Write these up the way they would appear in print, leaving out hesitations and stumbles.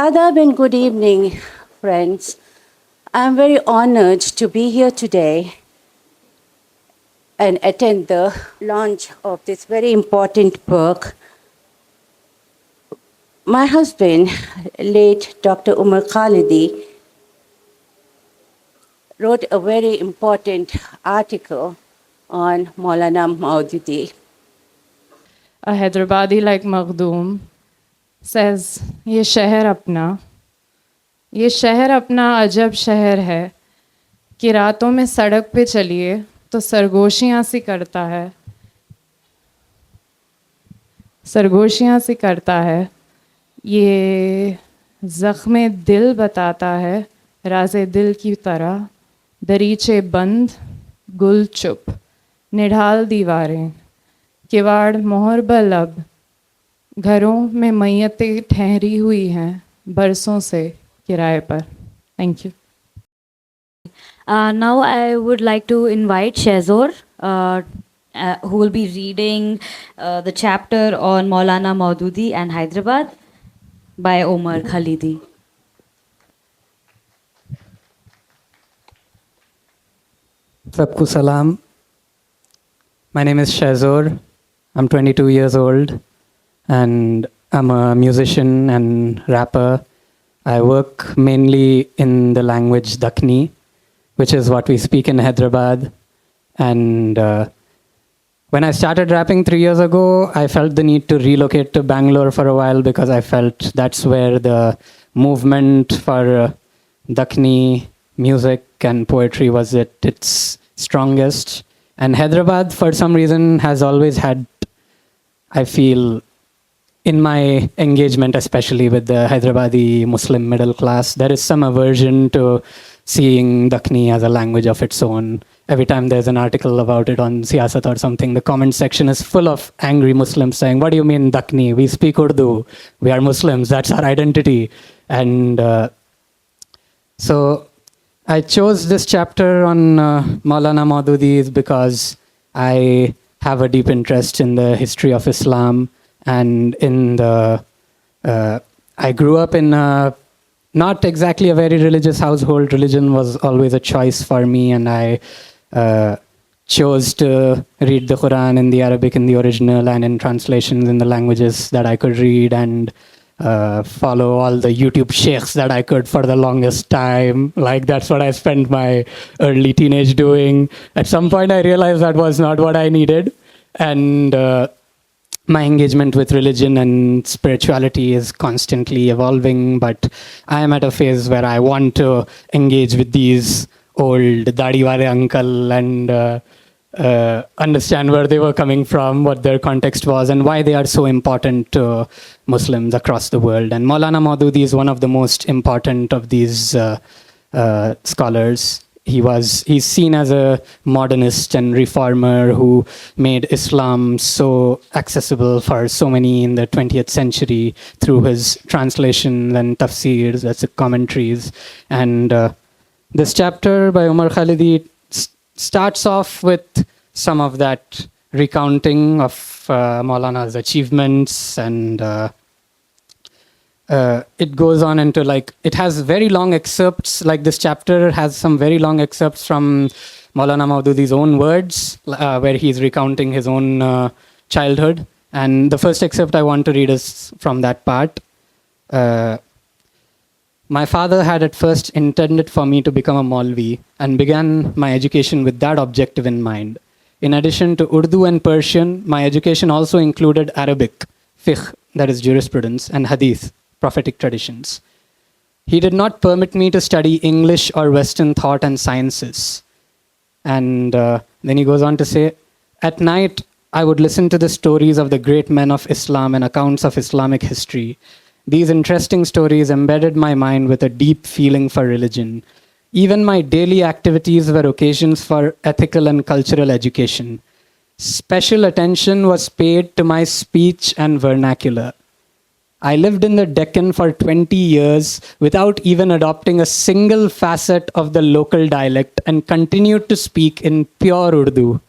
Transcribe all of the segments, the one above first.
Adab and good evening, friends. I'm very honored to be here today and attend the launch of this very important book. My husband, late Dr. Umar Khalidi, wrote a very important article on Maulana Maududi. A Hyderabadi like Makhdoom says, ये शहर अपना अजब शहर है कि रातों में सड़क पे चलिए तो सरगोशियाँ सी करता है ये ज़ख्मे दिल बताता है राज़े दिल की तरह दरीचे बंद गुल चुप निढाल दीवारें किवाड़ मोहर बलब घरों में मैयतें ठहरी हुई हैं बरसों से किराए पर. Thank you. Now I would like to invite Shazor, who will be reading the chapter on Maulana Maududi and Hyderabad by Omar Khalidi. Sabko salam. My name is Shazor. I'm 22 years old and I'm a musician and rapper. I work mainly in the language Dakhni, which is what we speak in Hyderabad. And when I started rapping 3 years ago, I felt the need to relocate to Bangalore for a while because I felt that's where the movement for Dakhni music and poetry was at its strongest. And Hyderabad, for some reason, has always had, I feel, in my engagement, especially with the Hyderabadi Muslim middle class, there is some aversion to seeing Dakhni as a language of its own. Every time there's an article about it on Siyasat or something, the comment section is full of angry Muslims saying, what do you mean Dakhni? We speak Urdu. We are Muslims. That's our identity. And so I chose this chapter on Maulana Maududi because I have a deep interest in the history of Islam and in the... I grew up in not exactly a very religious household. Religion was always a choice for me, and I chose to read the Quran in the Arabic in the original and in translations in the languages that I could read and follow all the YouTube sheikhs that I could for the longest time. Like, that's what I spent my early teenage doing. At some point, I realized that was not what I needed. And my engagement with religion and spirituality is constantly evolving, but I am at a phase where I want to engage with these old Dadi wale uncle and understand where they were coming from, what their context was, and why they are so important to Muslims across the world. And Maulana Maududi is one of the most important of these scholars. He's seen as a modernist and reformer who made Islam so accessible for so many in the 20th century through his translations and tafsirs, that's the commentaries. And this chapter by Omar Khalidi starts off with some of that recounting of Maulana's achievements, and it goes on into, like, it has very long excerpts. Like, this chapter has some very long excerpts from Maulana Maududi's own words, where he's recounting his own childhood. And the first excerpt I want to read is from that part. My father had at first intended for me to become a Maulvi and began my education with that objective in mind. In addition to Urdu and Persian, my education also included Arabic, fiqh, that is jurisprudence, and hadith, prophetic traditions. He did not permit me to study English or Western thought and sciences. And then he goes on to say, at night, I would listen to the stories of the great men of Islam and accounts of Islamic history. These interesting stories embedded my mind with a deep feeling for religion. Even my daily activities were occasions for ethical and cultural education. Special attention was paid to my speech and vernacular. I lived in the Deccan for 20 years without even adopting a single facet of the local dialect and continued to speak in pure Urdu.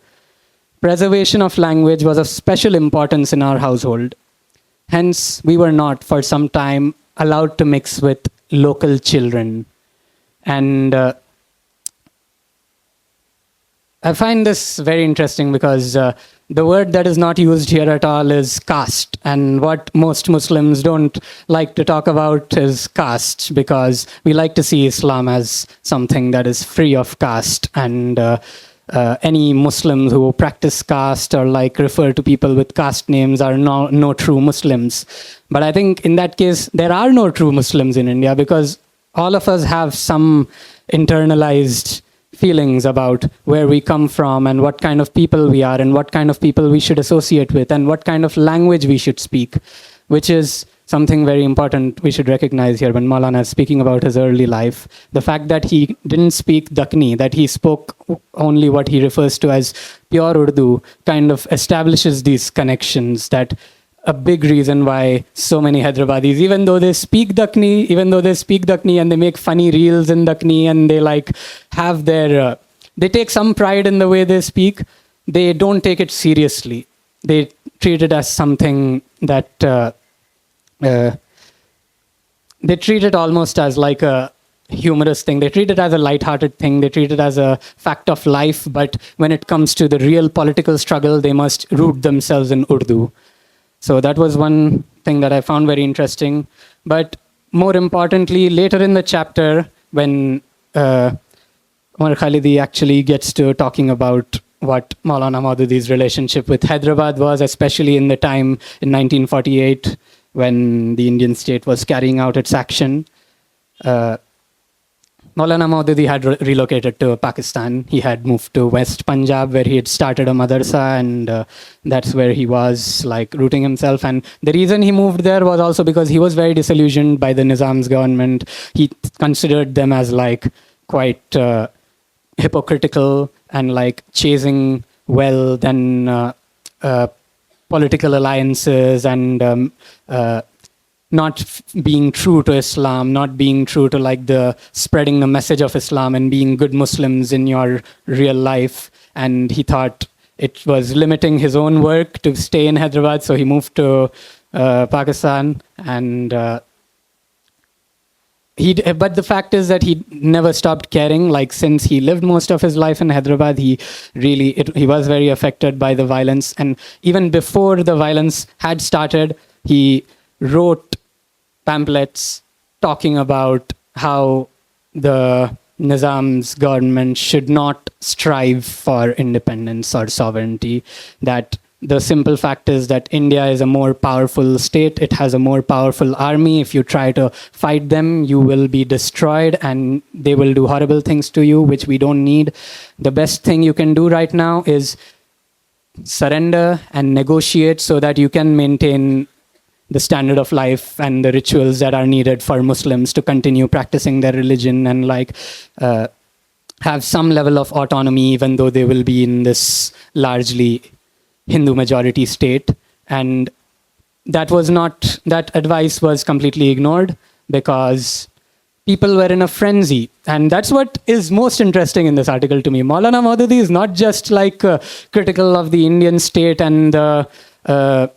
Preservation of language was of special importance in our household. Hence, we were not, for some time, allowed to mix with local children. And I find this very interesting because the word that is not used here at all is caste. And what most Muslims don't like to talk about is caste, because we like to see Islam as something that is free of caste. And any Muslims who practice caste or like refer to people with caste names are no true Muslims. But I think in that case, there are no true Muslims in India, because all of us have some internalized feelings about where we come from and what kind of people we are and what kind of people we should associate with and what kind of language we should speak, which is something very important we should recognize here when Maulana is speaking about his early life. The fact that he didn't speak Dakhni, that he spoke only what he refers to as pure Urdu, kind of establishes these connections, that a big reason why so many Hyderabadis, even though they speak Dakhni and they make funny reels in Dakhni and they like have their, they take some pride in the way they speak, they don't take it seriously. They treat it as something that, they treat it almost as like a humorous thing. They treat it as a lighthearted thing. They treat it as a fact of life. But when it comes to the real political struggle, they must root themselves in Urdu. So that was one thing that I found very interesting. But more importantly, later in the chapter, when Umar Khalidi actually gets to talking about what Maulana Maududi's relationship with Hyderabad was, especially in the time in 1948, when the Indian state was carrying out its action. Maulana Maududi had relocated to Pakistan. He had moved to West Punjab, where he had started a madrasa, and that's where he was like rooting himself. And the reason he moved there was also because he was very disillusioned by the Nizam's government. He considered them as like quite hypocritical and like chasing wealth and political alliances and not being true to Islam, not being true to like the spreading the message of Islam and being good Muslims in your real life. And he thought it was limiting his own work to stay in Hyderabad, so he moved to Pakistan. And but the fact is that he never stopped caring. Like, since he lived most of his life in Hyderabad, he was very affected by the violence. And even before the violence had started, he wrote pamphlets talking about how the Nizam's government should not strive for independence or sovereignty, that the simple fact is that India is a more powerful state. It has a more powerful army. If you try to fight them, you will be destroyed and they will do horrible things to you, which we don't need. The best thing you can do right now is surrender and negotiate so that you can maintain the standard of life and the rituals that are needed for Muslims to continue practicing their religion and like have some level of autonomy, even though they will be in this largely Hindu majority state. And that advice was completely ignored because people were in a frenzy. And that's what is most interesting in this article to me. Maulana Maududi is not just like critical of the Indian state and the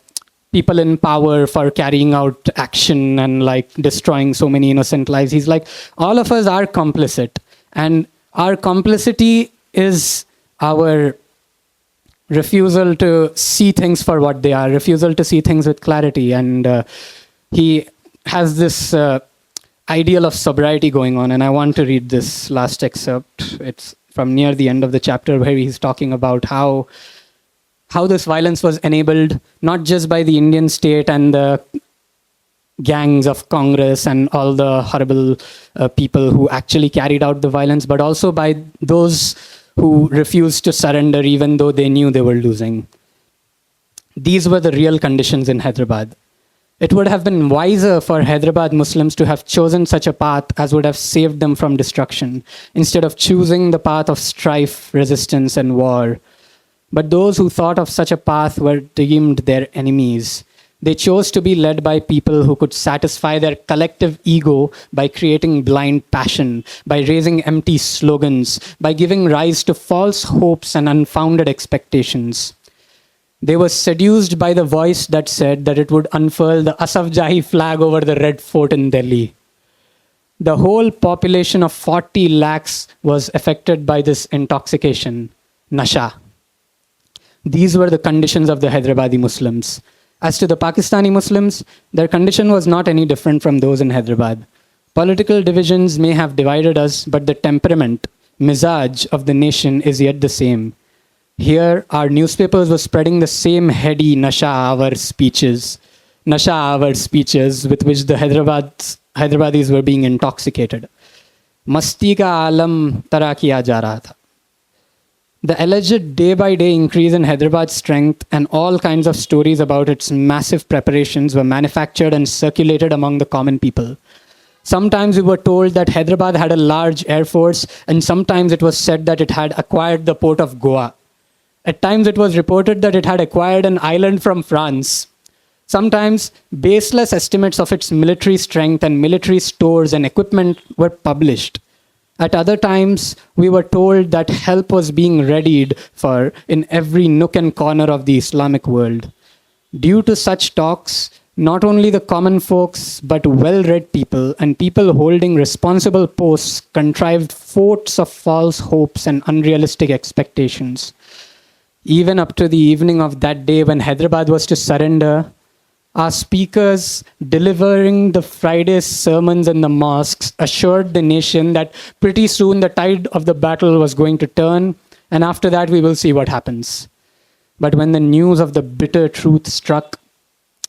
people in power for carrying out action and like destroying so many innocent lives. He's like, all of us are complicit, and our complicity is our refusal to see things for what they are, refusal to see things with clarity. And he has this ideal of sobriety going on. And I want to read this last excerpt. It's from near the end of the chapter, where he's talking about how this violence was enabled not just by the Indian state and the gangs of Congress and all the horrible people who actually carried out the violence, but also by those who refused to surrender even though they knew they were losing. These were the real conditions in Hyderabad. It would have been wiser for Hyderabad Muslims to have chosen such a path as would have saved them from destruction, instead of choosing the path of strife, resistance, and war. But those who thought of such a path were deemed their enemies. They chose to be led by people who could satisfy their collective ego by creating blind passion, by raising empty slogans, by giving rise to false hopes and unfounded expectations. They were seduced by the voice that said that it would unfurl the Asafjahi flag over the Red Fort in Delhi. The whole population of 40 lakhs was affected by this intoxication, nasha. These were the conditions of the Hyderabadi Muslims. As to the Pakistani Muslims, their condition was not any different from those in Hyderabad. Political divisions may have divided us, but the temperament, mizaj of the nation is yet the same. Here, our newspapers were spreading the same heady nasha hour speeches with which the Hyderabadis were being intoxicated. Masti ka alam tara kiya ja raha tha. The alleged day-by-day increase in Hyderabad's strength and all kinds of stories about its massive preparations were manufactured and circulated among the common people. Sometimes we were told that Hyderabad had a large air force, and sometimes it was said that it had acquired the port of Goa. At times it was reported that it had acquired an island from France. Sometimes baseless estimates of its military strength and military stores and equipment were published. At other times, we were told that help was being readied for in every nook and corner of the Islamic world. Due to such talks, not only the common folks, but well-read people and people holding responsible posts contrived forts of false hopes and unrealistic expectations. Even up to the evening of that day when Hyderabad was to surrender, our speakers delivering the Friday's sermons in the mosques assured the nation that pretty soon the tide of the battle was going to turn, and after that we will see what happens. But when the news of the bitter truth struck,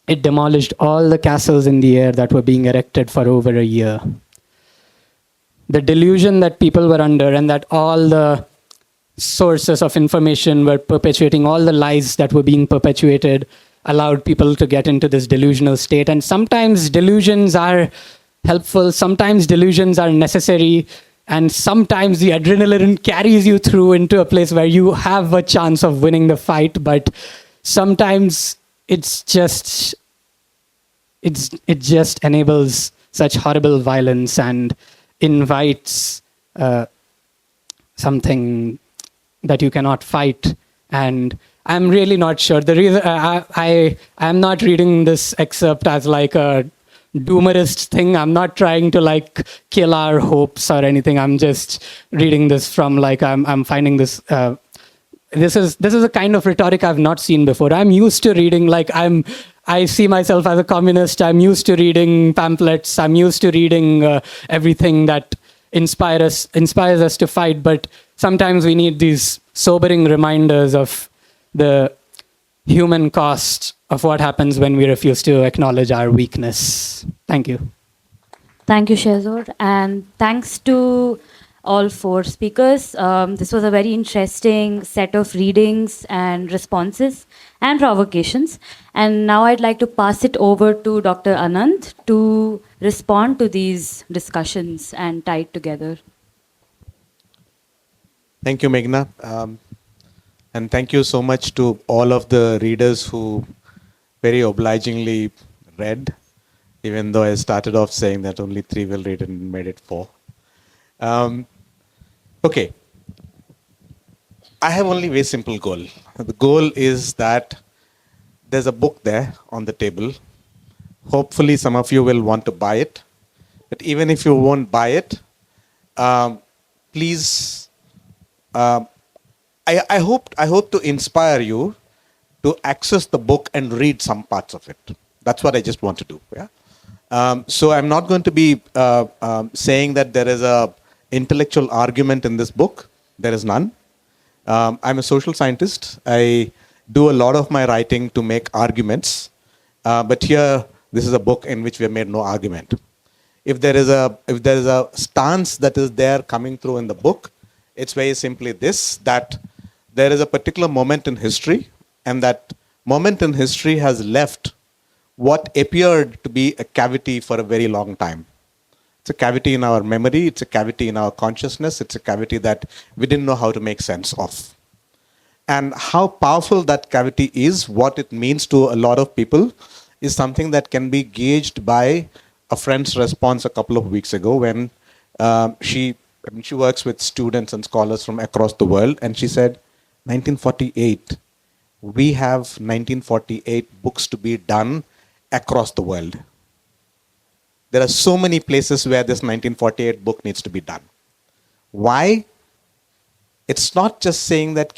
it demolished all the castles in the air that were being erected for over a year. The delusion that people were under and that all the sources of information were perpetuating, all the lies that were being perpetuated, allowed people to get into this delusional state. And sometimes delusions are helpful, sometimes delusions are necessary, and sometimes the adrenaline carries you through into a place where you have a chance of winning the fight, but sometimes it just enables such horrible violence and invites something that you cannot fight. And I'm really not sure. The reason I'm not reading this excerpt as like a doomerist thing. I'm not trying to like kill our hopes or anything. I'm just reading this from like I'm finding this. This is a kind of rhetoric I've not seen before. I'm used to reading like I see myself as a communist. I'm used to reading pamphlets. I'm used to reading everything that inspires us to fight. But sometimes we need these sobering reminders of the human cost of what happens when we refuse to acknowledge our weakness. Thank you. Thank you, Shehzor. And thanks to all four speakers. This was a very interesting set of readings and responses and provocations. And now I'd like to pass it over to Dr. Anant to respond to these discussions and tie it together. Thank you, Meghna. And thank you so much to all of the readers who very obligingly read, even though I started off saying that only 3 will read and made it 4. Okay. I have only a very simple goal. The goal is that there's a book there on the table. Hopefully some of you will want to buy it. But even if you won't buy it, please, I hope to inspire you to access the book and read some parts of it. That's what I just want to do. Yeah. So I'm not going to be saying that there is a intellectual argument in this book. There is none. I'm a social scientist. I do a lot of my writing to make arguments. But here, this is a book in which we have made no argument. If there is a stance that is there coming through in the book, it's very simply this, that there is a particular moment in history, and that moment in history has left what appeared to be a cavity for a very long time. It's a cavity in our memory, it's a cavity in our consciousness, it's a cavity that we didn't know how to make sense of. And how powerful that cavity is, what it means to a lot of people, is something that can be gauged by a friend's response a couple of weeks ago when she works with students and scholars from across the world, and she said, 1948, we have 1948 books to be done across the world. There are so many places where this 1948 book needs to be done. Why? It's not just saying that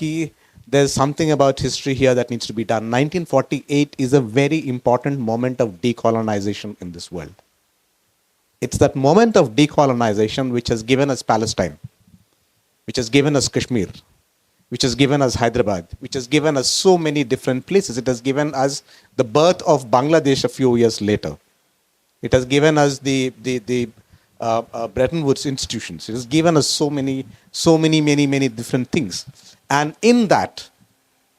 there's something about history here that needs to be done. 1948 is a very important moment of decolonization in this world. It's that moment of decolonization which has given us Palestine, which has given us Kashmir, which has given us Hyderabad, which has given us so many different places. It has given us the birth of Bangladesh a few years later. It has given us the Bretton Woods institutions. It has given us so many, many different things. And in that,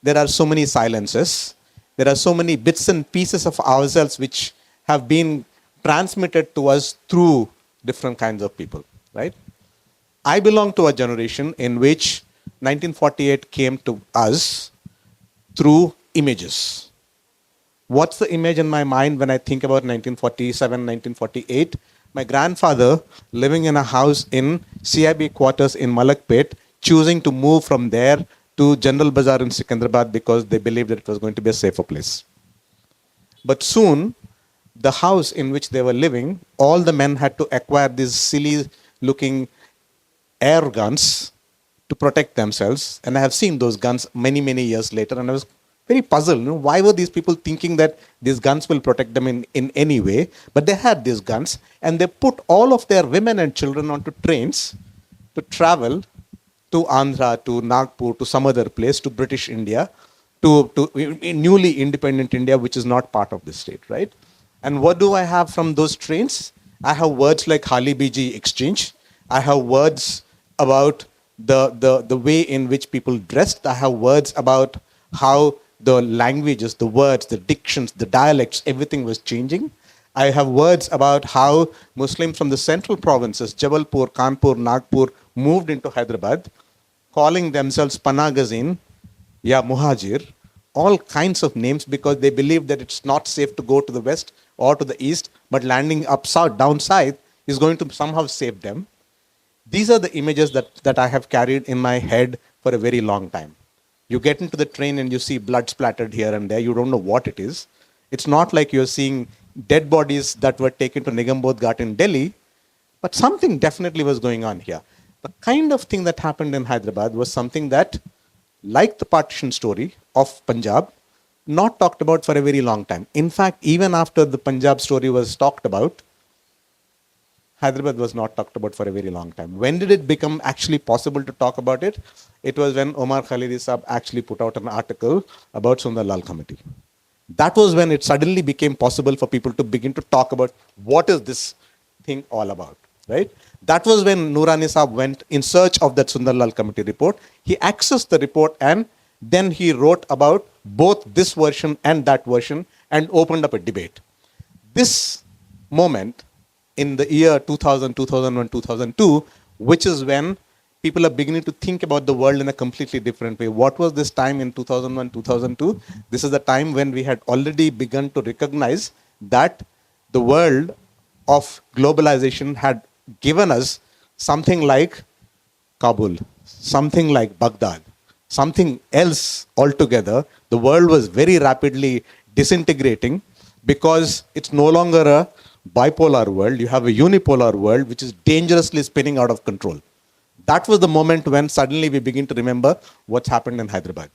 there are so many silences. There are so many bits and pieces of ourselves which have been transmitted to us through different kinds of people, right? I belong to a generation in which 1948 came to us through images. What's the image in my mind when I think about 1947, 1948? My grandfather living in a house in CIB quarters in Malakpet, choosing to move from there to General Bazaar in Secunderabad because they believed that it was going to be a safer place. But soon, the house in which they were living, all the men had to acquire these silly looking air guns to protect themselves. And I have seen those guns many, many years later, and I was very puzzled. Why were these people thinking that these guns will protect them in any way? But they had these guns, and they put all of their women and children onto trains to travel to Andhra, to Nagpur, to some other place, to British India, to newly independent India, which is not part of this state, right? And what do I have from those trains? I have words like Hali Biji exchange. I have words about the way in which people dressed. I have words about how the languages, the words, the dictions, the dialects, everything was changing. I have words about how Muslims from the central provinces, Jabalpur, Kanpur, Nagpur, moved into Hyderabad, calling themselves Panagazin, ya Muhajir, all kinds of names because they believed that it's not safe to go to the west or to the east, but landing up south, down south, is going to somehow save them. These are the images that I have carried in my head for a very long time. You get into the train and you see blood splattered here and there. You don't know what it is. It's not like you're seeing dead bodies that were taken to Nigambodh Ghat in Delhi, but something definitely was going on here. The kind of thing that happened in Hyderabad was something that, like the partition story of Punjab, not talked about for a very long time. In fact, even after the Punjab story was talked about, Hyderabad was not talked about for a very long time. When did it become actually possible to talk about it? It was when Omar Khalidi Saab actually put out an article about Sundar Lal Committee. That was when it suddenly became possible for people to begin to talk about what is this thing all about, right? That was when Noorani Saab went in search of that Sundar Lal Committee report. He accessed the report and then he wrote about both this version and that version and opened up a debate. This moment in the year 2000, 2001, 2002, which is when people are beginning to think about the world in a completely different way. What was this time in 2001, 2002? This is the time when we had already begun to recognize that the world of globalization had given us something like Kabul, something like Baghdad, something else altogether. The world was very rapidly disintegrating because it's no longer a bipolar world. You have a unipolar world which is dangerously spinning out of control. That was the moment when suddenly we begin to remember what's happened in Hyderabad.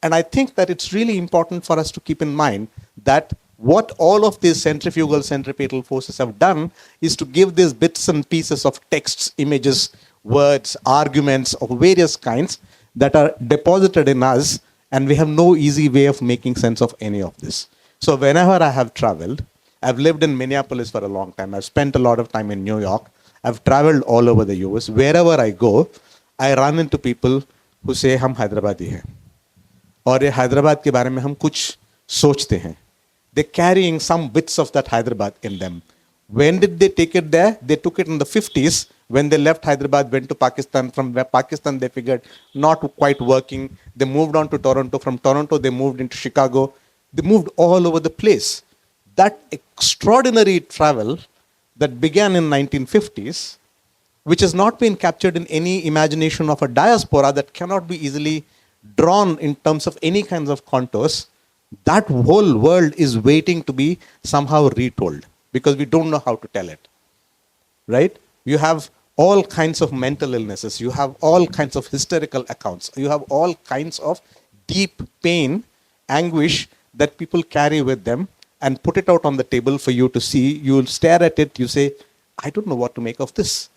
And I think that it's really important for us to keep in mind that what all of these centrifugal, centripetal forces have done is to give these bits and pieces of texts, images, words, arguments of various kinds that are deposited in us, and we have no easy way of making sense of any of this. So whenever I have traveled, I've lived in Minneapolis for a long time. I've spent a lot of time in New York. I've traveled all over the US. Wherever I go, I run into people who say, हम हैदराबादी हैं और ये हैदराबाद के बारे में हम कुछ सोचते हैं. They're carrying some bits of that Hyderabad in them. When did they take it there? They took it in the 50s when they left Hyderabad, went to Pakistan. From Pakistan, they figured not quite working. They moved on to Toronto. From Toronto, they moved into Chicago. They moved all over the place. That extraordinary travel that began in 1950s, which has not been captured in any imagination of a diaspora that cannot be easily drawn in terms of any kinds of contours, that whole world is waiting to be somehow retold because we don't know how to tell it. Right? You have all kinds of mental illnesses, you have all kinds of hysterical accounts, you have all kinds of deep pain, anguish that people carry with them and put it out on the table for you to see. You'll stare at it, you say, I don't know what to make of this.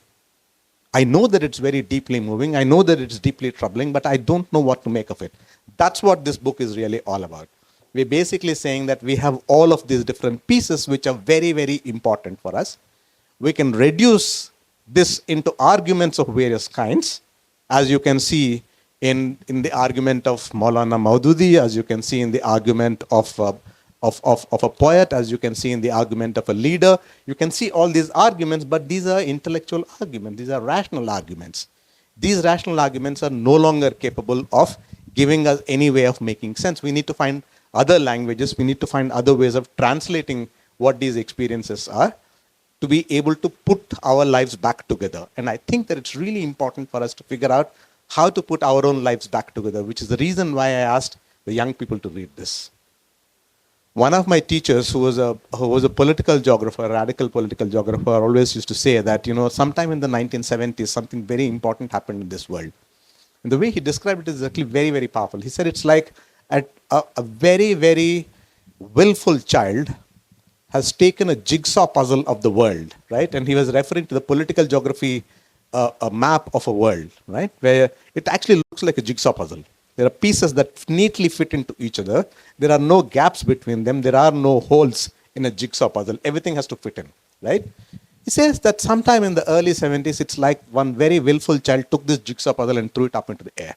I know that it's very deeply moving, I know that it's deeply troubling, but I don't know what to make of it. That's what this book is really all about. We're basically saying that we have all of these different pieces which are very, very important for us. We can reduce this into arguments of various kinds, as you can see in the argument of Maulana Maududi, as you can see in the argument of a poet, as you can see in the argument of a leader. You can see all these arguments, but these are intellectual arguments, these are rational arguments. These rational arguments are no longer capable of giving us any way of making sense. We need to find other languages, we need to find other ways of translating what these experiences are, to be able to put our lives back together. And I think that it's really important for us to figure out how to put our own lives back together, which is the reason why I asked the young people to read this. One of my teachers, who was a political geographer, a radical political geographer, always used to say that, sometime in the 1970s, something very important happened in this world. And the way he described it is actually very, very powerful. He said it's like a very, very willful child has taken a jigsaw puzzle of the world, right? And he was referring to the political geography, a map of a world, right? Where it actually looks like a jigsaw puzzle. There are pieces that neatly fit into each other. There are no gaps between them. There are no holes in a jigsaw puzzle. Everything has to fit in, right? He says that sometime in the early 70s, it's like one very willful child took this jigsaw puzzle and threw it up into the air.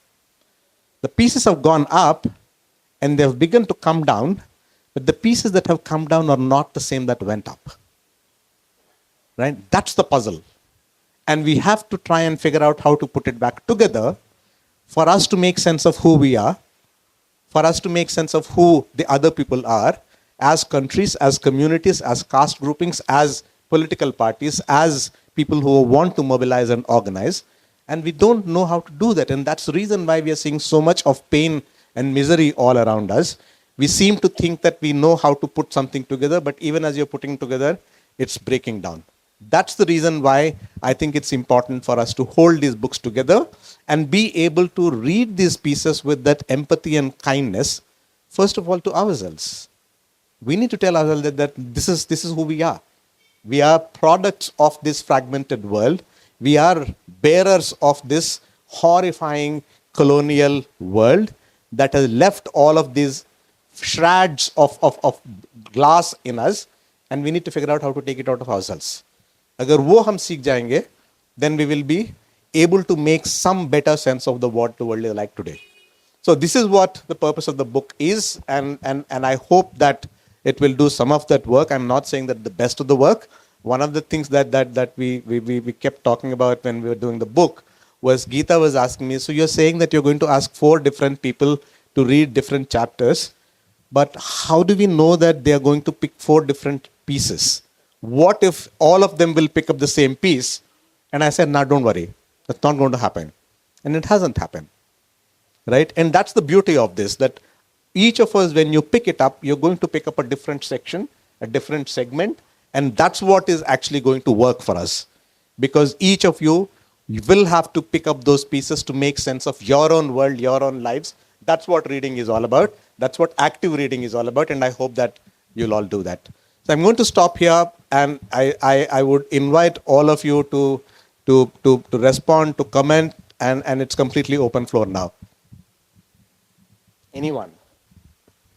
The pieces have gone up and they've begun to come down, but the pieces that have come down are not the same that went up. Right? That's the puzzle. And we have to try and figure out how to put it back together for us to make sense of who we are, for us to make sense of who the other people are, as countries, as communities, as caste groupings, as political parties, as people who want to mobilize and organize. And we don't know how to do that. And that's the reason why we are seeing so much of pain and misery all around us. We seem to think that we know how to put something together, but even as you're putting together, it's breaking down. That's the reason why I think it's important for us to hold these books together and be able to read these pieces with that empathy and kindness, first of all, to ourselves. We need to tell ourselves that this is who we are. We are products of this fragmented world. We are bearers of this horrifying colonial world that has left all of these shreds of glass in us, and we need to figure out how to take it out of ourselves. Agar wo hum seekh jayenge, then we will be able to make some better sense of what the world is like today. So this is what the purpose of the book is, and I hope that it will do some of that work. I'm not saying that the best of the work. One of the things that we kept talking about when we were doing the book was Gita was asking me, so you're saying that you're going to ask 4 different people to read different chapters, but how do we know that they are going to pick 4 different pieces? What if all of them will pick up the same piece? And I said, no, don't worry. That's not going to happen. And it hasn't happened. Right? And that's the beauty of this, that each of us, when you pick it up, you're going to pick up a different section, a different segment, and that's what is actually going to work for us. Because each of you will have to pick up those pieces to make sense of your own world, your own lives. That's what reading is all about. That's what active reading is all about, and I hope that you'll all do that. So I'm going to stop here, and I would invite all of you to respond, to comment, and it's completely open floor now. Anyone?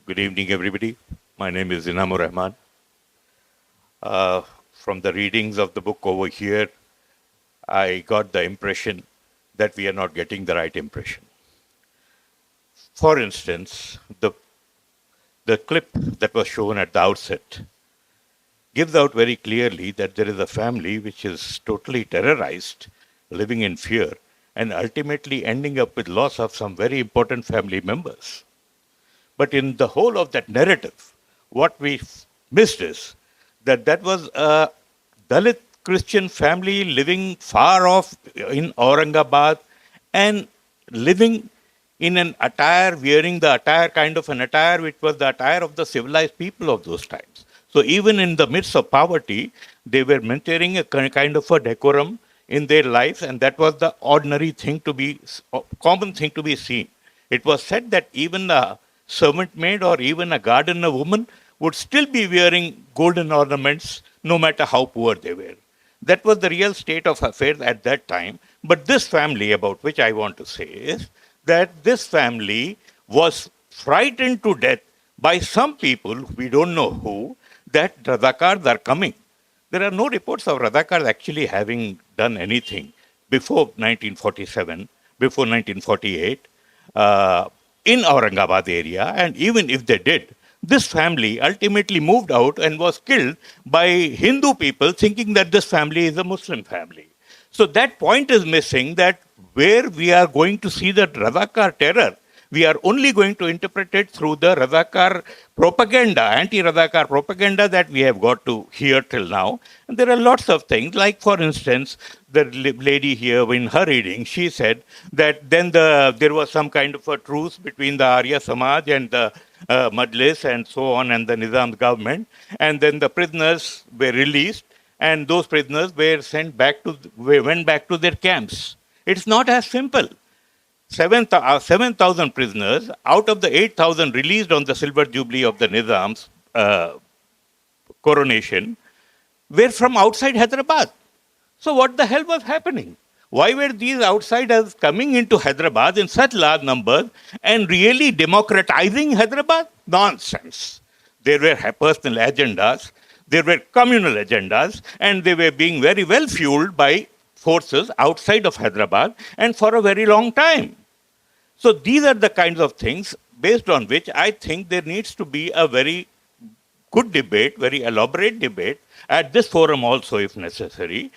Good evening, everybody. My name is Inamur Rahman. From the readings of the book over here, I got the impression that we are not getting the right impression. For instance, the clip that was shown at the outset gives out very clearly that there is a family which is totally terrorized, living in fear, and ultimately ending up with loss of some very important family members. But in the whole of that narrative, what we missed is that was a Dalit Christian family living far off in Aurangabad and living in an attire, wearing the attire, kind of an attire which was the attire of the civilized people of those times. So even in the midst of poverty, they were maintaining a kind of a decorum in their lives, and that was the ordinary thing to be, common thing to be seen. It was said that even a servant maid or even a gardener woman would still be wearing golden ornaments no matter how poor they were. That was the real state of affairs at that time. But this family, about which I want to say, is that this family was frightened to death by some people, we don't know who, that Razakars are coming. There are no reports of Razakars actually having done anything before 1947, before 1948, in Aurangabad area, and even if they did, this family ultimately moved out and was killed by Hindu people thinking that this family is a Muslim family. So that point is missing, that where we are going to see the Razakar terror, we are only going to interpret it through the Razakar propaganda, anti-Razakar propaganda that we have got to hear till now. And there are lots of things, like for instance, the lady here in her reading, she said that then there was some kind of a truce between the Arya Samaj and the Majlis and so on and the Nizam's government. And then the prisoners were released and those prisoners were went back to their camps. It's not as simple. 7,000 prisoners out of the 8,000 released on the silver jubilee of the Nizam's coronation were from outside Hyderabad. So what the hell was happening? Why were these outsiders coming into Hyderabad in such large numbers and really democratizing Hyderabad? Nonsense. There were personal agendas, there were communal agendas, and they were being very well fueled by forces outside of Hyderabad and for a very long time. So these are the kinds of things based on which I think there needs to be a very good debate, very elaborate debate at this forum also if necessary,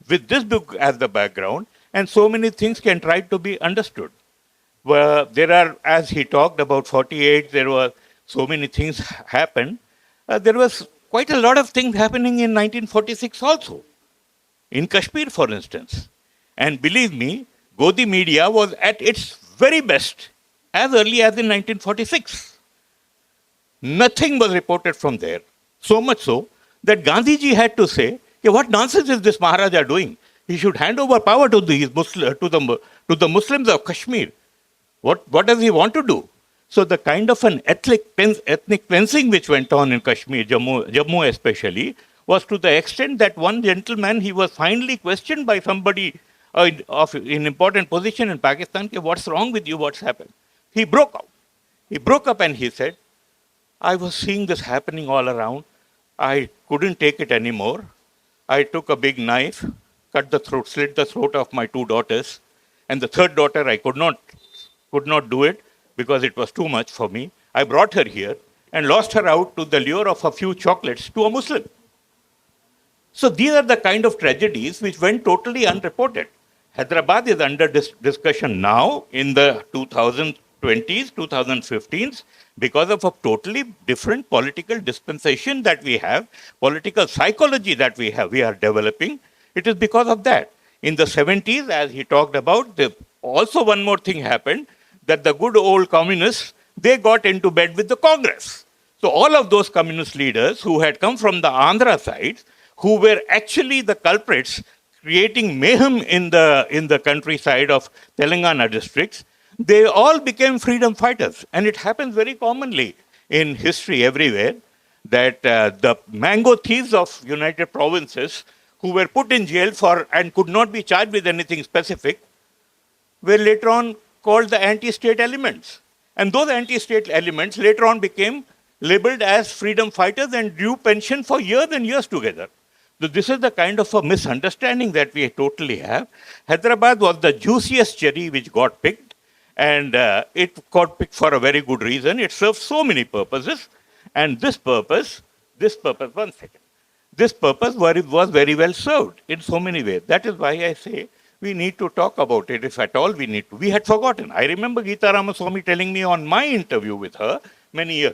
with this book as the background, and so many things can try to be understood. Well, there are, as he talked about 48, there were so many things happened. There was quite a lot of things happening in 1946 also. In Kashmir, for instance. And believe me, Godi media was at its very best as early as in 1946. Nothing was reported from there. So much so that Gandhiji had to say, what nonsense is this Maharaja doing? He should hand over power to the Muslims of Kashmir. What does he want to do? So the kind of an ethnic cleansing which went on in Kashmir, Jammu especially, was to the extent that one gentleman, he was finally questioned by somebody in important position in Pakistan, what's wrong with you, what's happened? He broke out. He broke up and he said, I was seeing this happening all around. I couldn't take it anymore. I took a big knife, slit the throat of my two daughters. And the third daughter, I could not do it because it was too much for me. I brought her here and lost her out to the lure of a few chocolates to a Muslim. So these are the kind of tragedies which went totally unreported. Hyderabad is under discussion now in the 2020s, 2015s, because of a totally different political dispensation that we have, political psychology that we are developing. It is because of that. In the 70s, as he talked about, also one more thing happened, that the good old communists, they got into bed with the Congress. So all of those communist leaders who had come from the Andhra side, who were actually the culprits creating mayhem in the countryside of Telangana districts, they all became freedom fighters. And it happens very commonly in history everywhere that the mango thieves of United Provinces who were put in jail and could not be charged with anything specific were later on called the anti-state elements. And those anti-state elements later on became labeled as freedom fighters and drew pension for years and years together. So this is the kind of a misunderstanding that we totally have. Hyderabad was the juiciest cherry which got picked, and it got picked for a very good reason. It served so many purposes, and this purpose, one second, this purpose was very well served in so many ways. That is why I say we need to talk about it, if at all we need to. We had forgotten. I remember Gita Ramaswamy telling me on my interview with her many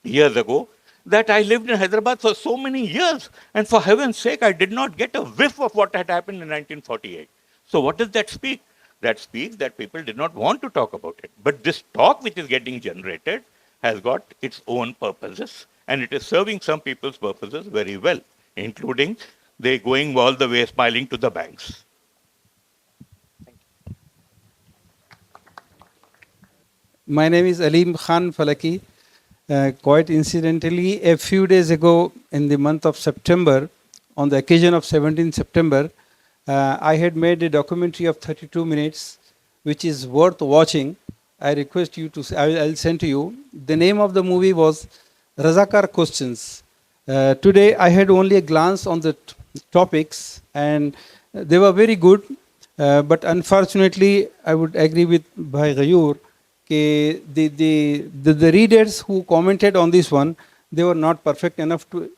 years ago, that I lived in Hyderabad for so many years, and for heaven's sake, I did not get a whiff of what had happened in 1948. So what does that speak? that speaks that people did not want to talk about it. But this talk which is getting generated has got its own purposes, and it is serving some people's purposes very well, including they going all the way smiling to the banks. My name is Aleem Khan Falaki. Quite incidentally, a few days ago in the month of September, on the occasion of 17th September, I had made a documentary of 32 minutes, which is worth watching. I request you to, I'll send to you. The name of the movie was Razakar Questions. Today I had only a glance on the topics and they were very good, but unfortunately I would agree with Bhai Ghayur. The readers who commented on this one, they were not perfect enough to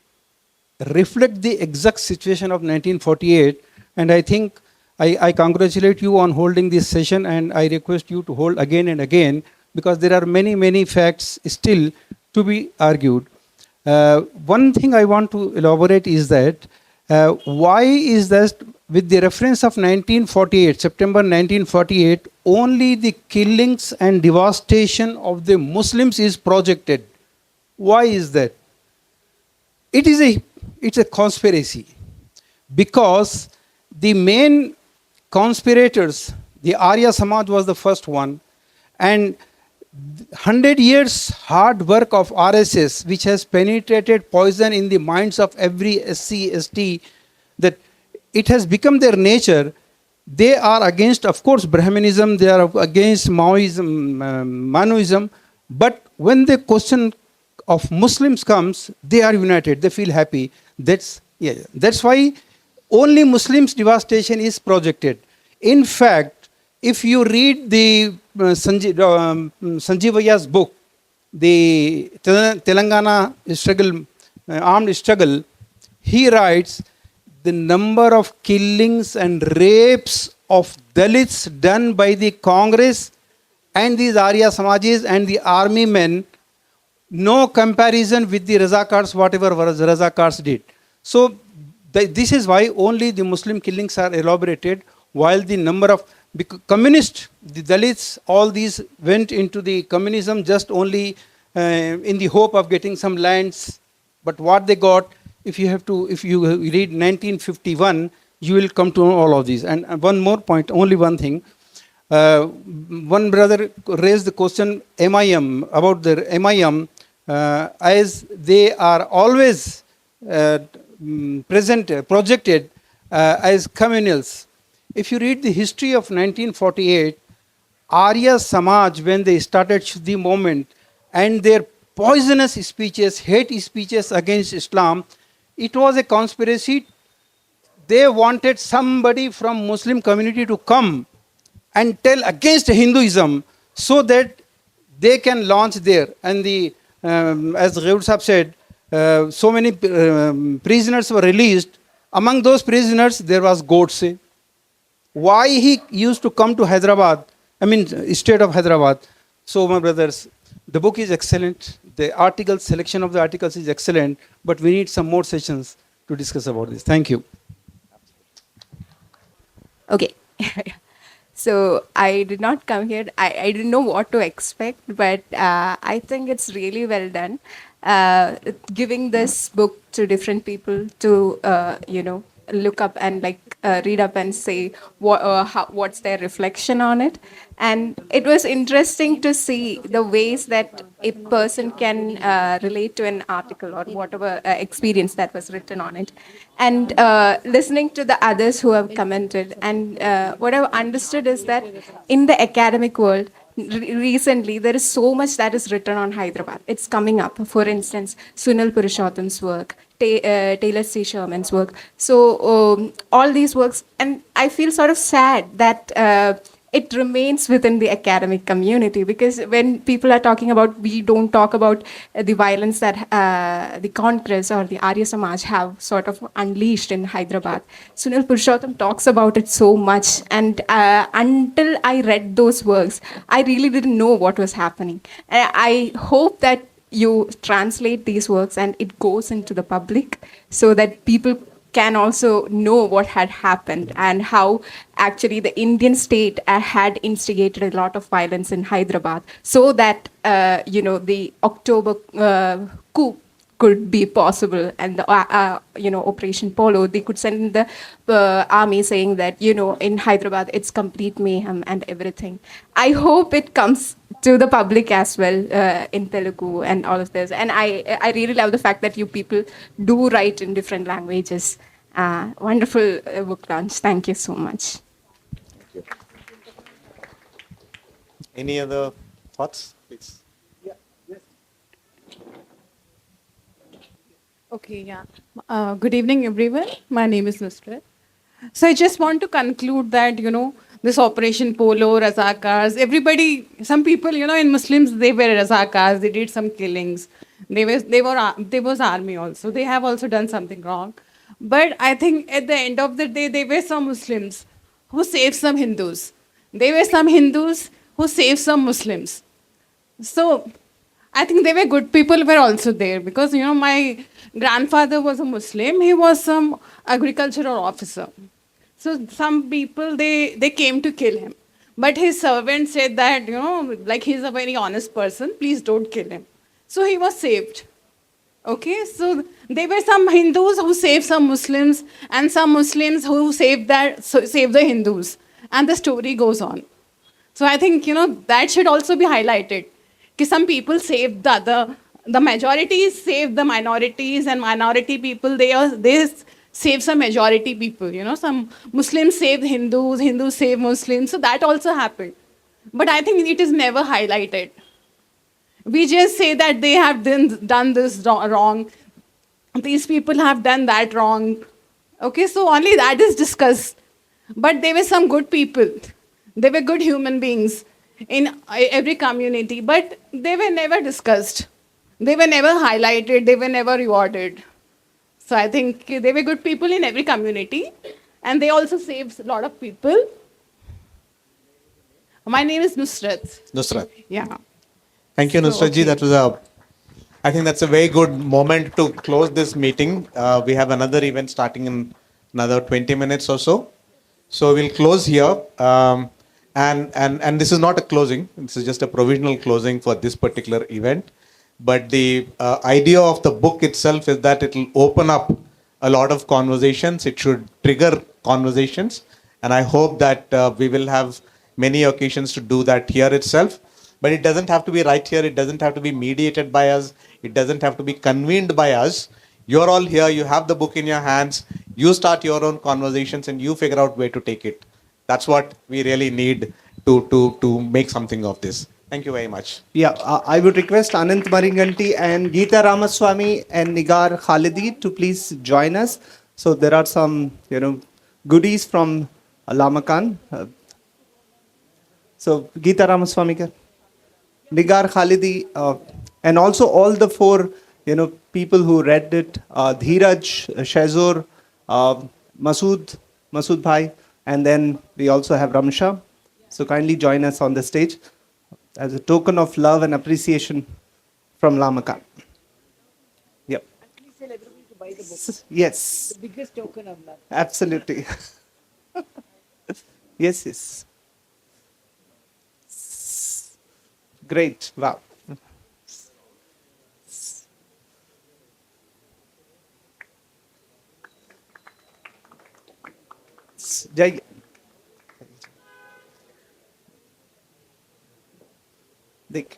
reflect the exact situation of 1948. And I think I congratulate you on holding this session, and I request you to hold again and again, because there are many, many facts still to be argued. One thing I want to elaborate is that why is that with the reference of 1948, September 1948, only the killings and devastation of the Muslims is projected? Why is that? It's a conspiracy, because the main conspirators, the Arya Samaj was the first one, and 100 years hard work of RSS, which has penetrated poison in the minds of every SC, ST, that it has become their nature. They are against, of course, Brahmanism, they are against Maoism, Manuism, but when the question of Muslims comes, they are united, they feel happy. That's why only Muslims devastation is projected. In fact, if you read the Sanjeevaya's book, the Telangana struggle, armed struggle, he writes the number of killings and rapes of Dalits done by the Congress and these Arya Samajis and the army men, no comparison with the Razakars, whatever Razakars did. So this is why only the Muslim killings are elaborated, while the number of communists, the Dalits, all these went into the communism just only in the hope of getting some lands. But what they got, if you read 1951, you will come to know all of these. And one more point, only one thing. One brother raised the question MIM, about the MIM, as they are always projected as communals. If you read the history of 1948, Arya Samaj, when they started the movement and their poisonous speeches, hate speeches against Islam, it was a conspiracy. They wanted somebody from Muslim community to come and tell against Hinduism so that they can launch there. And as Ghaur Sahib said, so many prisoners were released. Among those prisoners, there was Godse. Why he used to come to Hyderabad, state of Hyderabad. So my brothers, the book is excellent. The selection of the articles is excellent, but we need some more sessions to discuss about this. Thank you. Okay. So I did not come here. I didn't know what to expect, but I think it's really well done. Giving this book to different people to, look up and read up and say what's their reflection on it. And it was interesting to see the ways that a person can relate to an article or whatever experience that was written on it. And listening to the others who have commented. And what I've understood is that in the academic world, recently there is so much that is written on Hyderabad. It's coming up. For instance, Sunil Purushottam's work, Taylor C. Sherman's work. So all these works, and I feel sort of sad that it remains within the academic community, because when people are talking about, we don't talk about the violence that the Congress or the Arya Samaj have sort of unleashed in Hyderabad. Sunil Purushottam talks about it so much, and until I read those works, I really didn't know what was happening. And I hope that you translate these works and it goes into the public so that people can also know what had happened and how actually the Indian state had instigated a lot of violence in Hyderabad so that, the October coup could be possible, and the Operation Polo, they could send in the army saying that in Hyderabad it's complete mayhem and everything. I hope it comes to the public as well in Telugu and all of this, and I really love the fact that you people do write in different languages. Wonderful book launch. Thank you so much. Any other thoughts, please? Okay, yeah. Good evening, everyone. My name is Nusrat. So I just want to conclude that, this Operation Polo, Razakars, everybody, some people, in Muslims, they were Razakars, they did some killings. They was army also. They have also done something wrong. But I think at the end of the day, they were some Muslims who saved some Hindus. They were some Hindus who saved some Muslims. So I think they were good people were also there because, my grandfather was a Muslim. He was some agricultural officer. So some people, they came to kill him. But his servant said that, like he's a very honest person, please don't kill him. So he was saved. Okay, so there were some Hindus who saved some Muslims and some Muslims who saved the Hindus. And the story goes on. So I think, that should also be highlighted. Because some people saved the majorities saved the minorities, and minority people, they save some majority people. Some Muslims saved Hindus, Hindus saved Muslims. So that also happened. But I think it is never highlighted. We just say that they have done this wrong. These people have done that wrong. Okay, so only that is discussed. But there were some good people. They were good human beings in every community, but they were never discussed. They were never highlighted. They were never rewarded. So I think they were good people in every community, and they also saved a lot of people. My name is Nusrat. Nusrat. Yeah. Thank you, Nusrat ji. That was I think that's a very good moment to close this meeting. We have another event starting in another 20 minutes or so. So we'll close here. And this is not a closing. This is just a provisional closing for this particular event. But the idea of the book itself is that it will open up a lot of conversations. It should trigger conversations. And I hope that we will have many occasions to do that here itself. But it doesn't have to be right here. It doesn't have to be mediated by us. It doesn't have to be convened by us. You're all here. You have the book in your hands. You start your own conversations and you figure out where to take it. That's what we really need to make something of this. Thank you very much. Yeah, I would request Anant Maringanti and Gita Ramaswamy and Nigar Khalidi to please join us. So there are some, goodies from Lamakaan. So Gita Ramaswamy, Nigar Khalidi, and also all the four, people who read it, Dheeraj, Shazor, Masood Bhai, and then we also have Ramsha. So kindly join us on the stage as a token of love and appreciation from Lamakaan. Yep. Please tell everybody to buy the book. Yes. The biggest token of love. Absolutely. Yes. Great. Wow. Jai. Dick.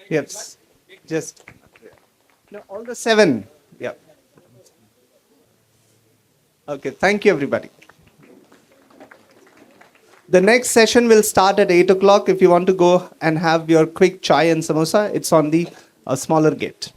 Yes. Just. No, all the 7. Yeah. Okay. Thank you, everybody. The next session will start at 8 o'clock. If you want to go and have your quick chai and samosa, it's on the smaller gate.